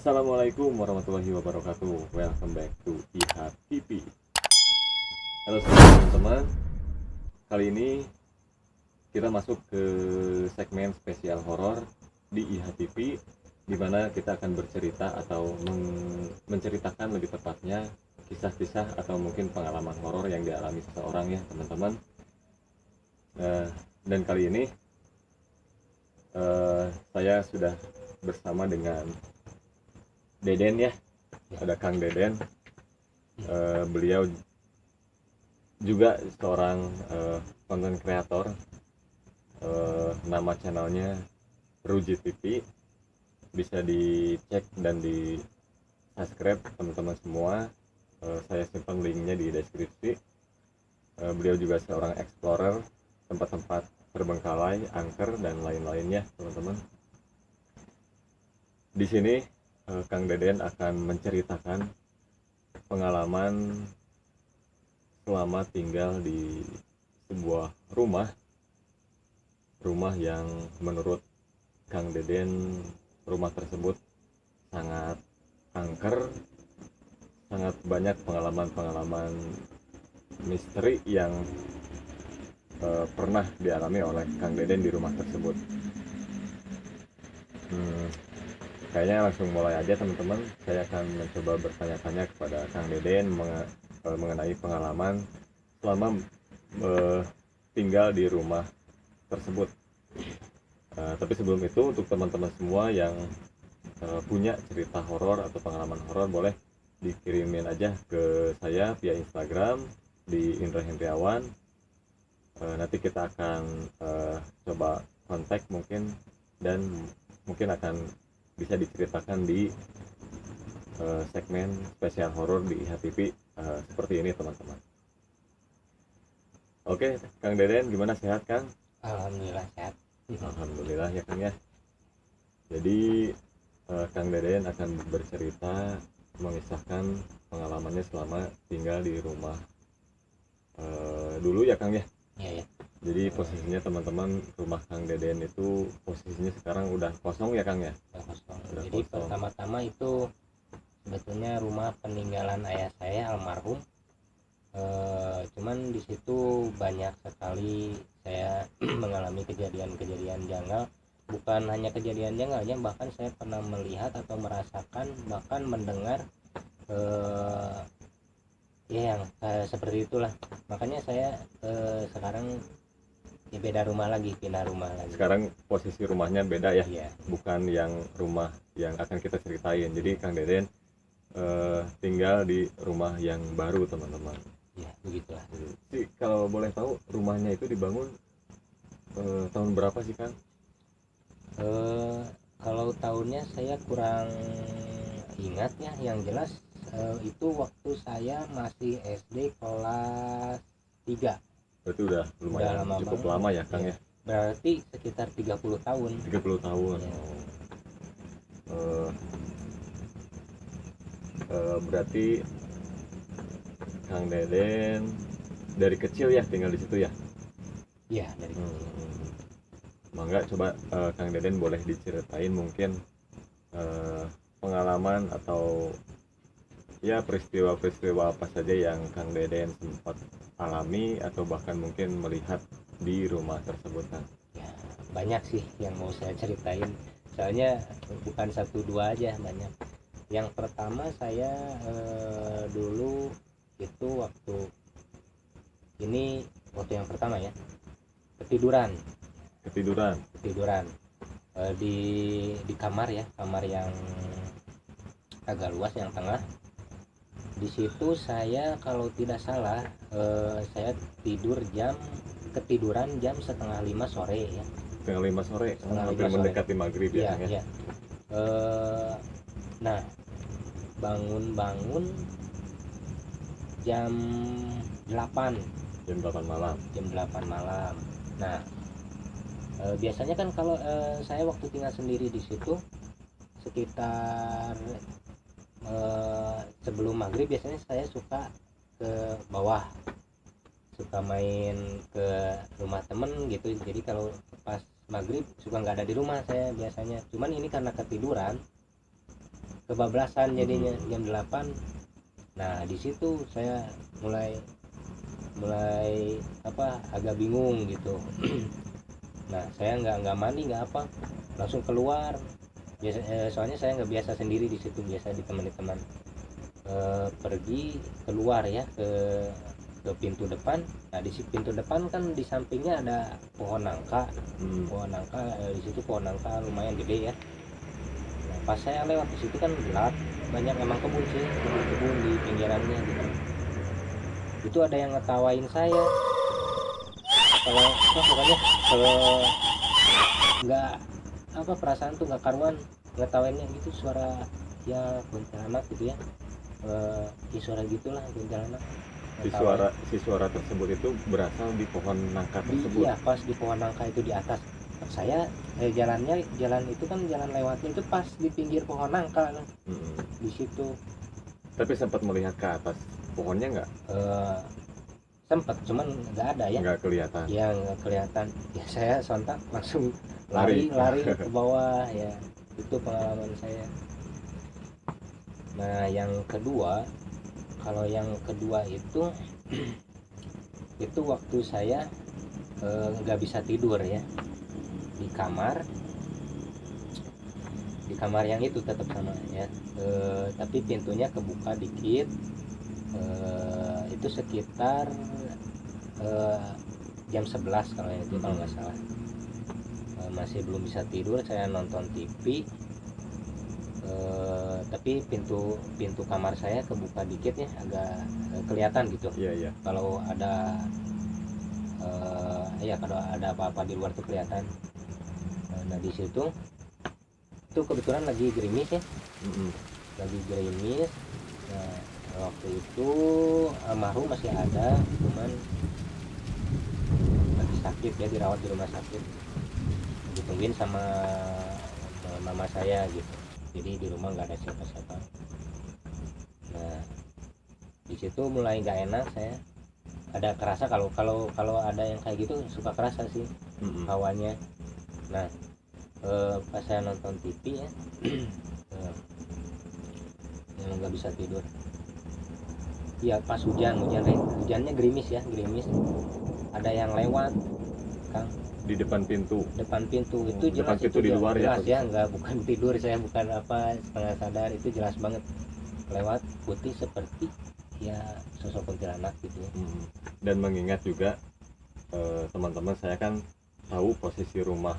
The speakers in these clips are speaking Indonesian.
Assalamualaikum warahmatullahi wabarakatuh. Welcome back to IHA TV. Halo teman-teman. Kali ini kita masuk ke segmen spesial horor di IHA TV, di mana kita akan bercerita atau menceritakan lebih tepatnya kisah-kisah atau mungkin pengalaman horor yang dialami seseorang ya teman-teman. Dan kali ini saya sudah bersama dengan Deden ya, ada Kang Deden. Beliau juga seorang konten kreator, nama channelnya Ruji TV. Bisa dicek dan di subscribe teman-teman semua. Saya simpan linknya di deskripsi. Beliau juga seorang explorer tempat-tempat terbengkalai, angker dan lain-lainnya teman-teman. Di sini Kang Deden akan menceritakan pengalaman selama tinggal di sebuah rumah yang menurut Kang Deden rumah tersebut sangat angker, sangat banyak pengalaman-pengalaman misteri yang pernah dialami oleh Kang Deden di rumah tersebut. Kayaknya langsung mulai aja teman-teman. Saya akan mencoba bertanya-tanya kepada Kang Deden mengenai pengalaman selama tinggal di rumah tersebut. Tapi sebelum itu, untuk teman-teman semua yang punya cerita horor atau pengalaman horor, boleh dikirimin aja ke saya via Instagram di Indra Hendriawan. Nanti kita akan coba kontak mungkin, dan mungkin akan bisa diceritakan di segmen spesial horor di IHA TV seperti ini teman-teman. Oke, Kang Deden gimana, sehat Kang? Alhamdulillah sehat. Alhamdulillah ya Kang ya. Jadi Kang Deden akan bercerita mengisahkan pengalamannya selama tinggal di rumah dulu ya Kang ya. Iya ya. Jadi posisinya teman-teman, rumah Kang Deden itu posisinya sekarang udah kosong ya Kang ya? Udah kosong. Udah Jadi kosong. pertama-tama itu sebetulnya rumah peninggalan ayah saya almarhum. Cuman di situ banyak sekali saya mengalami kejadian-kejadian janggal. Bukan hanya kejadian janggalnya, bahkan saya pernah melihat atau merasakan, bahkan mendengar ya yang seperti itulah. Makanya saya sekarang ya beda rumah lagi, pindah rumah lagi. Sekarang posisi rumahnya beda ya? Iya. Bukan yang rumah yang akan kita ceritain. Jadi Kang Deden tinggal di rumah yang baru teman-teman. Ya begitulah. Jadi kalau boleh tahu, rumahnya itu dibangun tahun berapa sih Kang? Kalau tahunnya saya kurang ingat ya, yang jelas itu waktu saya masih SD kelas 3. Berarti udah lumayan lama cukup banget. lama ya Kang Iya. ya? Berarti sekitar 30 tahun. 30 tahun. Iya. Berarti Kang Deden dari kecil ya tinggal di situ ya? Iya, dari kecil. Mangga coba Kang Deden boleh diceritain mungkin pengalaman atau ya peristiwa-peristiwa apa saja yang Kang Deden sempat alami atau bahkan mungkin melihat di rumah tersebut Kang. Ya, banyak sih yang mau saya ceritain. Soalnya bukan satu dua aja, banyak. Yang pertama saya dulu itu waktu yang pertama ya, ketiduran di kamar ya, kamar yang agak luas yang tengah. Di situ saya kalau tidak salah saya ketiduran jam setengah 5 sore ya. Setengah 5 sore, hampir sore. mendekati maghrib ya Iya, Kang ya. iya. Nah, bangun jam 8 malam. jam 8 malam. Nah, biasanya kan kalau saya waktu tinggal sendiri di situ sekitar sebelum maghrib biasanya saya suka ke bawah, suka main ke rumah temen gitu. Jadi kalau pas maghrib suka nggak ada di rumah saya biasanya. Cuman ini karena ketiduran kebablasan jadinya jam 8. Nah di situ saya mulai mulai apa agak bingung gitu. Nah saya nggak mandi nggak apa, langsung keluar. Soalnya saya nggak biasa sendiri di situ, biasa ditemani teman. Pergi keluar ya ke pintu depan. Nah di pintu depan kan di sampingnya ada pohon nangka. Pohon nangka di situ pohon nangka lumayan gede ya. Nah, pas saya lewat di situ kan gelap, banyak emang kebun sih, kebun di pinggirannya gitu. Itu ada yang ngetawain saya. Kalau pokoknya kalau nggak apa perasaan tuh nggak karuan ngetawainnya gitu, suara ya kuntilanak gitu ya. Ya suara gitulah kuntilanak. Si suara tersebut itu berasal di pohon nangka tersebut. Iya pas di pohon nangka itu di atas. Saya jalan itu kan jalan lewatnya itu pas di pinggir pohon nangka kan. Di situ. Tapi sempat melihat ke atas pohonnya nggak? Sempat, cuman nggak ada ya. Nggak kelihatan. Ya nggak kelihatan. Ya saya sontak langsung lari ke bawah ya. Itu pengalaman saya. Nah yang kedua, kalau yang kedua itu itu waktu saya nggak bisa tidur ya di kamar yang itu tetap sama ya. Tapi pintunya kebuka dikit. Itu sekitar jam 11 kalau itu kalau nggak salah. Masih belum bisa tidur, saya nonton TV. Tapi pintu kamar saya kebuka dikit ya, agak kelihatan gitu. Iya. Kalau ada kalau ada apa-apa di luar tuh kelihatan. Nah di situ itu kebetulan lagi gerimis ya. Lagi gerimis. Nah waktu itu almarhum masih ada, cuman lagi sakit ya, dirawat di rumah sakit, ditungguin sama mama saya gitu. Jadi di rumah nggak ada siapa-siapa. Nah di situ mulai nggak enak saya. Ada kerasa kalau ada yang kayak gitu suka kerasa sih hawanya. Nah pas saya nonton TV ya yang nggak bisa tidur. Iya pas hujannya gerimis ada yang lewat Kang di depan pintu itu jelas. pintu itu di luar jelas ya nggak bukan tidur saya, bukan apa setengah sadar, itu jelas banget lewat putih seperti ya sosok kuntilanak gitu. Dan mengingat juga teman-teman, saya kan tahu posisi rumah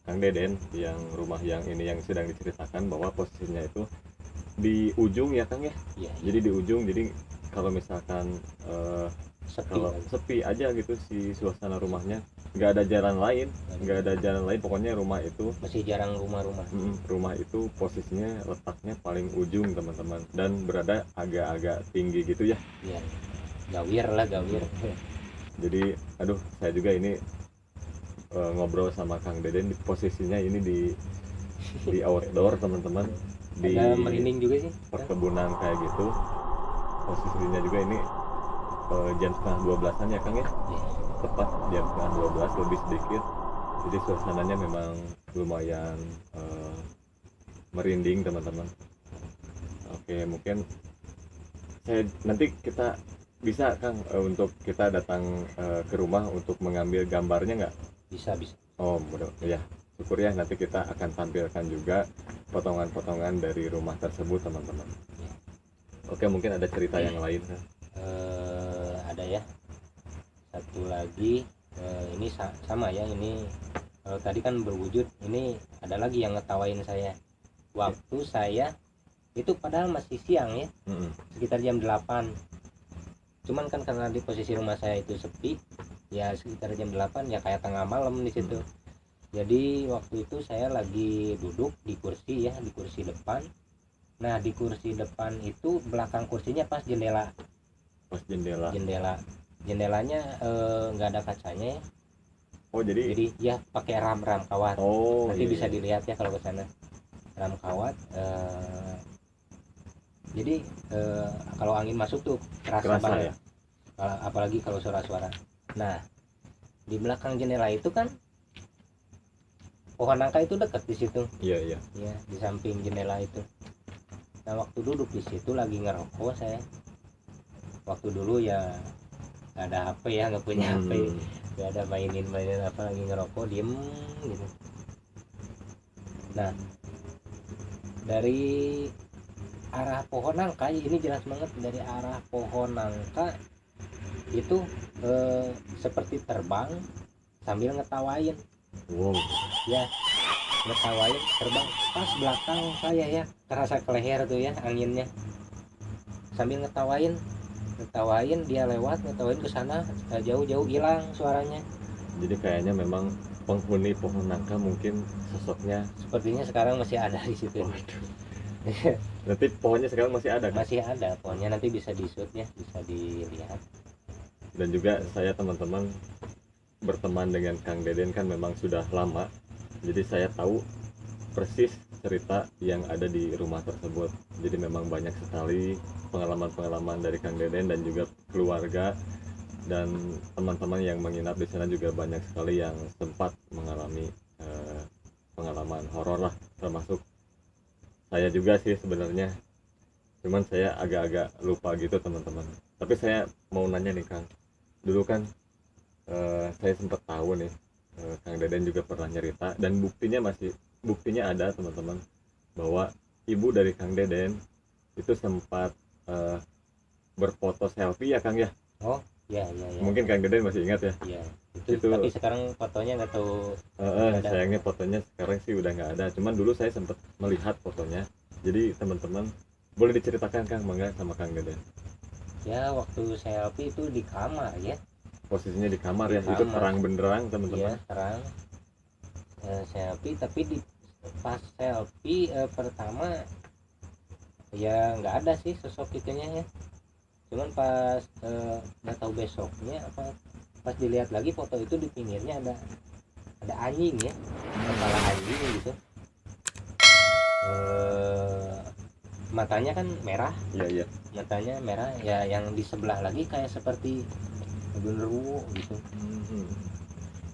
Kang Deden, yang rumah yang ini yang sedang diceritakan, bahwa posisinya itu di ujung ya Kang ya. Jadi di ujung, jadi kalau misalkan sepi aja gitu si suasana rumahnya, nggak ada jalan lain, pokoknya rumah itu masih jarang rumah itu posisinya letaknya paling ujung teman-teman, dan berada agak-agak tinggi gitu ya. Iya, gawir. Jadi aduh, saya juga ini ngobrol sama Kang Deden di posisinya ini di outdoor teman-teman, di merinding juga sih perkebunan kayak gitu. Posisinya juga ini jam setengah 12-an ya Kang ya. Tepat jam setengah 12 lebih sedikit. Jadi suasananya memang lumayan merinding teman-teman. Oke, mungkin nanti kita bisa Kang untuk kita datang ke rumah untuk mengambil gambarnya nggak? Bisa. Oh mudah ya, syukur ya, nanti kita akan tampilkan juga potongan-potongan dari rumah tersebut teman-teman. Oke, mungkin ada cerita yang lain kan? Ada ya satu lagi. Ini sama ya, ini kalau tadi kan berwujud, ini ada lagi yang ngetawain saya waktu saya itu padahal masih siang ya, sekitar jam 8. Cuman kan karena di posisi rumah saya itu sepi ya, sekitar jam 8 ya, kayak tengah malam di situ. Jadi waktu itu saya lagi duduk di kursi ya, di kursi depan. Nah di kursi depan itu belakang kursinya pas jendela. Jendelanya nggak ada kacanya ya. Oh jadi ya pakai ram kawat. Nanti iya. bisa dilihat ya kalau ke sana, ram kawat. Jadi kalau angin masuk tuh kerasa banget ya? Apalagi kalau suara-suara. Nah di belakang jendela itu kan pohon nangka itu dekat di situ. Iya Ya di samping jendela itu. Nah waktu duduk di situ lagi ngerokok saya, waktu dulu ya nggak ada HP ya, nggak punya HP, nggak ada mainin apa, lagi ngerokok diem gitu. Nah dari arah pohon nangka ini jelas banget, dari arah pohon nangka itu seperti terbang sambil ngetawain. Wow. Ya, ngetawain terbang pas belakang saya ya, terasa ke leher tuh ya anginnya, sambil ngetawain dia lewat ngetawain ke sana, jauh-jauh hilang suaranya. Jadi kayaknya memang penghuni pohon nangka mungkin sosoknya. Sepertinya sekarang masih ada di situ. Waduh. Nanti pohonnya sekarang masih ada kan? Masih ada pohonnya, nanti bisa di-shoot ya, bisa dilihat. Dan juga saya teman-teman berteman dengan Kang Deden kan memang sudah lama, jadi saya tahu persis cerita yang ada di rumah tersebut. Jadi memang banyak sekali pengalaman-pengalaman dari Kang Deden dan juga keluarga dan teman-teman yang menginap di sana, juga banyak sekali yang sempat mengalami pengalaman horor lah, termasuk saya juga sih sebenarnya. Cuman saya agak-agak lupa gitu teman-teman. Tapi saya mau nanya nih Kang, dulu kan saya sempat tahu nih, Kang Deden juga pernah nyerita dan buktinya ada teman-teman, bahwa ibu dari Kang Deden itu sempat berfoto selfie ya Kang ya. Oh ya ya ya, Mungkin Kang Deden masih ingat ya. ya itu. Tapi sekarang fotonya nggak tahu. Nggak ada. Sayangnya fotonya sekarang sih udah nggak ada, cuman dulu saya sempat melihat fotonya. Jadi teman-teman boleh diceritakan Kang mangga sama Kang Deden. Ya waktu selfie itu di kamar ya. Posisinya di kamar ya, Di itu kamar. terang benderang teman-teman. Ya terang. Selfie, tapi di pas selfie pertama ya nggak ada sih sosok itunya ya. Cuman pas nggak tahu besoknya apa, pas dilihat lagi foto itu, di pinggirnya ada anjing ya, kepala anjing gitu. Matanya kan merah, Iya iya. matanya merah ya, yang di sebelah lagi kayak seperti genderuwo gitu.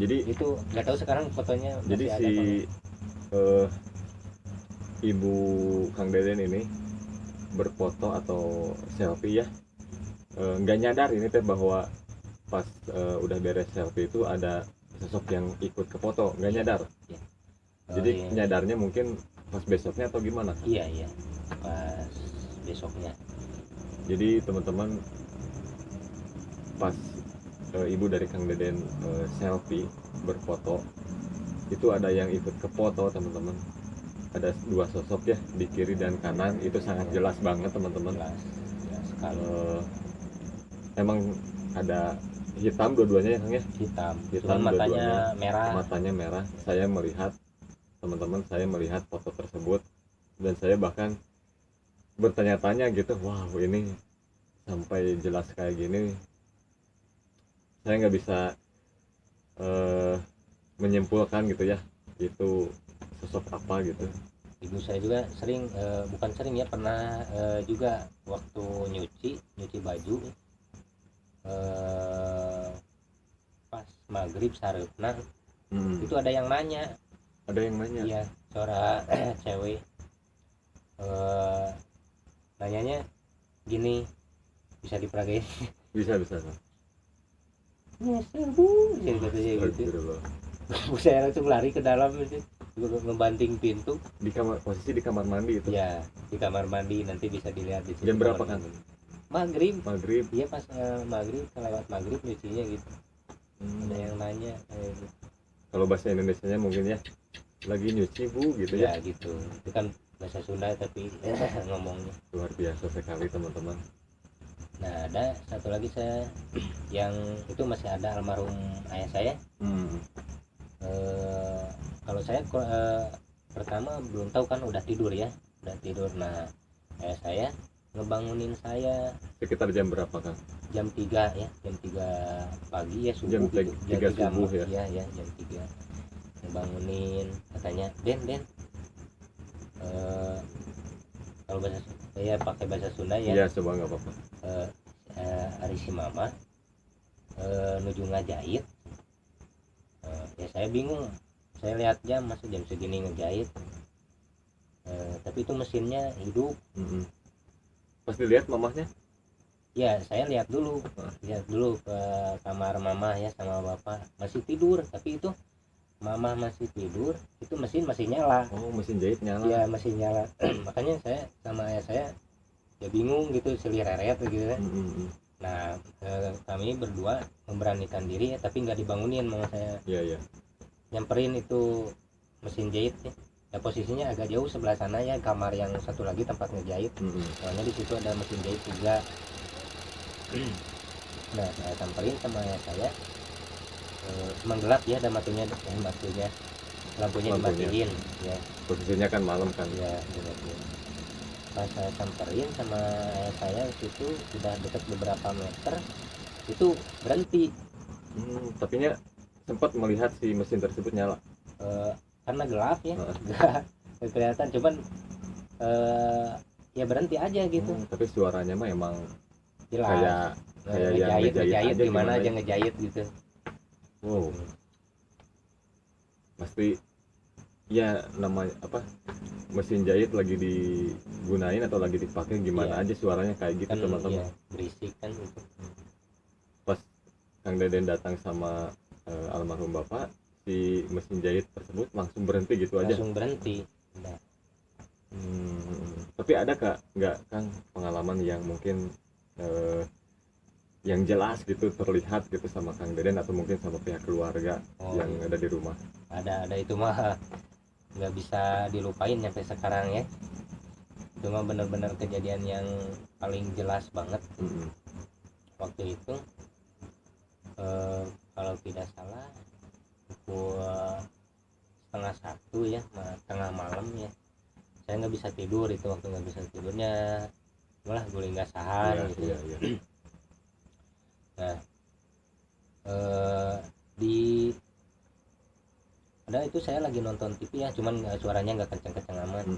Jadi Itu nggak tahu sekarang fotonya jadi masih ada si apa. ibu Kang Deden ini berfoto atau selfie ya, nggak nyadar ini teh bahwa pas udah beres selfie itu ada sosok yang ikut ke foto, nggak nyadar. Iya. Jadi Iya. nyadarnya mungkin pas besoknya atau gimana? Iya iya, pas besoknya. Jadi teman-teman, pas ibu dari Kang Deden selfie berfoto, itu ada yang ikut ke foto teman-teman. Ada dua sosok ya, di kiri dan kanan, itu sangat jelas banget teman-teman. Jelas sekali. Emang ada hitam dua-duanya ya Kang ya. Hitam Hitam cuman matanya dua-duanya. merah. Matanya merah. Saya melihat teman-teman, saya melihat foto tersebut dan saya bahkan bertanya-tanya gitu, wow ini sampai jelas kayak gini, saya nggak bisa menyimpulkan gitu ya itu sosok apa gitu. Ibu saya juga sering, bukan sering ya, pernah juga waktu nyuci baju, pas maghrib sareupna itu ada yang nanya. Ada yang nanya? Iya, suara cewek. Nanyanya gini, bisa diperagain? Bisa Ngeser bu, jadi katanya gitu. Astagfirullah. Bu saya langsung lari ke dalam itu, ngebanting pintu. Di kamar, posisi di kamar mandi itu? Ya, di kamar mandi, nanti bisa dilihat di situ. Jam berapa kan? Maghrib. Maghrib. Iya pas maghrib, lewat maghrib nyucinya gitu. Ada yang nanya gitu. Kalau bahasa Indonesianya mungkin ya, lagi nyuci bu gitu ya. Ya gitu, itu kan bahasa Sunda tapi ngomongnya. Luar biasa sekali teman-teman. Nah ada satu lagi saya yang itu masih ada, almarhum ayah saya. Kalau saya pertama belum tahu kan, udah tidur. Nah ayah saya ngebangunin saya Sekitar jam berapa kan? jam 3 ya, jam 3 pagi ya, subuh Jam gitu. 3 subuh ya? Ya jam 3 ngebangunin, katanya Den kalau bahasa saya pakai bahasa Sunda ya. Iya coba, nggak apa-apa. Ari si mama nuju ngajahit. Ya saya bingung, saya lihat jam, masa jam segini ngejahit. tapi itu mesinnya hidup. Pas dilihat mamahnya, Ya saya lihat dulu ke kamar mama ya sama bapak, masih tidur, tapi itu mama masih tidur, itu mesin masih nyala. oh mesin jahit nyala. Ya masih nyala. Makanya saya sama ayah saya ya bingung gitu, selireret gitu kan. Nah kami berdua memberanikan diri ya, tapi nggak dibangunin mama saya. Iya. Nyamperin itu mesin jahit ya. Ya posisinya agak jauh sebelah sana ya, kamar yang satu lagi tempat ngejahit. Soalnya di situ ada mesin jahit juga. Nah saya samperin sama ayah saya, emang gelap ya, ada lampunya dimatiin ya. Posisinya kan malam kan. Ya dimatiin. Pas saya samperin sama ayah saya, itu sudah dekat beberapa meter, itu berhenti. Tapi nya sempat melihat si mesin tersebut nyala. Karena gelap ya, nggak kelihatan, cuman ya berhenti aja gitu. Tapi suaranya mah emang Jelas kayak yang ngejahit gimana aja ngejahit gitu. Wow. Pasti ya namanya apa, mesin jahit lagi digunain atau lagi dipakai gimana aja suaranya kayak gitu kan, teman-teman. Berisik kan gitu. Pas Kang Deden datang sama almarhum bapak, si mesin jahit tersebut langsung berhenti gitu aja. Langsung berhenti. Nah. Tapi ada nggak Kang pengalaman yang mungkin yang jelas gitu terlihat gitu sama Kang Deden atau mungkin sama pihak keluarga yang ada di rumah? Ada itu mah nggak bisa dilupain sampai sekarang ya. Itu mah benar-benar kejadian yang paling jelas banget. Waktu itu kalau tidak salah pukul 12:30 ya, tengah malam ya, saya nggak bisa tidur. Itu waktu nggak bisa tidurnya malah guling gasahan gitu ya. Nah ada itu saya lagi nonton TV ya, cuman suaranya nggak kenceng-kenceng amat.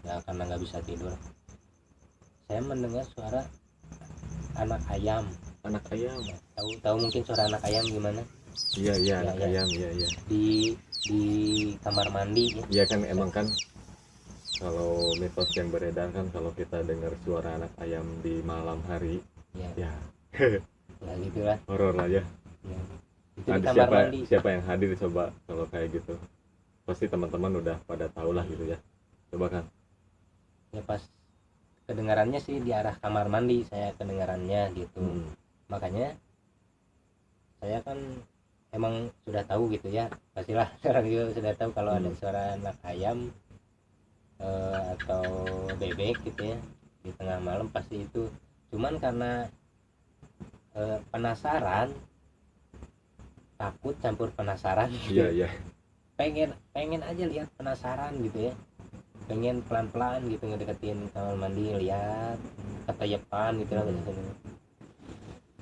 Ya karena nggak bisa tidur, saya mendengar suara anak ayam. Tahu mungkin suara anak ayam gimana? Iya anak ayam. Di kamar mandi ya. Iya kan, emang kan kalau mitos yang beredar kan kalau kita dengar suara anak ayam di malam hari ya gitulah, horor aja ya. Itu di kamar mandi. Siapa yang hadir coba kalau kayak gitu? Pasti teman-teman udah pada tahu lah gitu ya. Coba kan Ya pas kedengarannya sih di arah kamar mandi, saya kedengarannya gitu. Makanya saya kan emang sudah tahu gitu ya, pastilah orang juga sudah tahu kalau ada suara anak ayam atau bebek gitu ya di tengah malam, pasti itu. Cuman karena penasaran, takut campur penasaran gitu. Iya pengen aja lihat, penasaran gitu ya, pengen pelan-pelan gitu ngedeketin kamar mandi, lihat ketayepan gitu lah,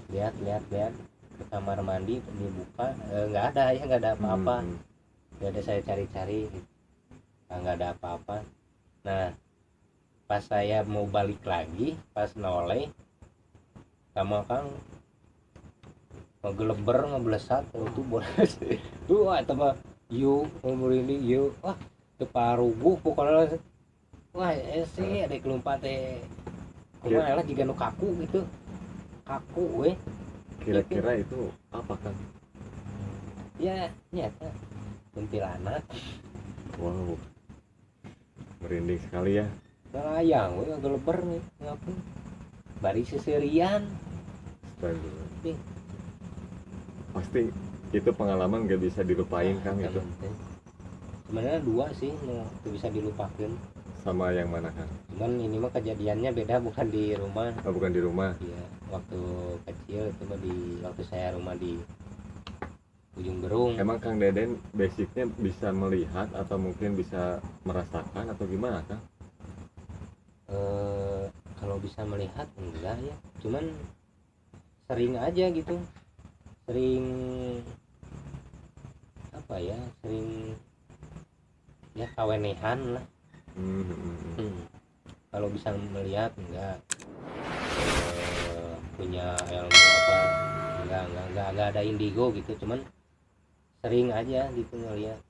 lihat ke kamar mandi, dibuka nggak ada apa-apa. Nggak ada, saya cari-cari gitu. Nggak ada apa-apa. Nah pas saya mau balik lagi, pas noleh sama Kang ngegeleber ngeblesat itu boles tuh atau yuk ngomongin yuk, wah teparugu pokoknya. Wah sih ada kelumpat kumaha lah jika nu kaku gitu, kaku weh. Kira-kira itu apa kan? Ya nyata kuntilanak. Wow, merinding sekali ya. Melayang weh ngegeleber nih ngapain bari seserian. Pasti itu pengalaman gak bisa dilupain kan itu. Sebenarnya dua sih yang bisa dilupakan. Sama yang mana kan? Cuman ini mah kejadiannya beda, bukan di rumah. Oh, bukan di rumah. Iya, waktu kecil itu mah waktu saya rumah di Ujung Berung. Emang Kang Deden basicnya bisa melihat atau mungkin bisa merasakan atau gimana kan? Kalau bisa melihat enggak ya, cuman sering aja gitu, sering apa ya, sering ya kawenehan lah. Kalau bisa melihat enggak, punya ilmu apa enggak ada indigo gitu, cuman sering aja gitu ngeliat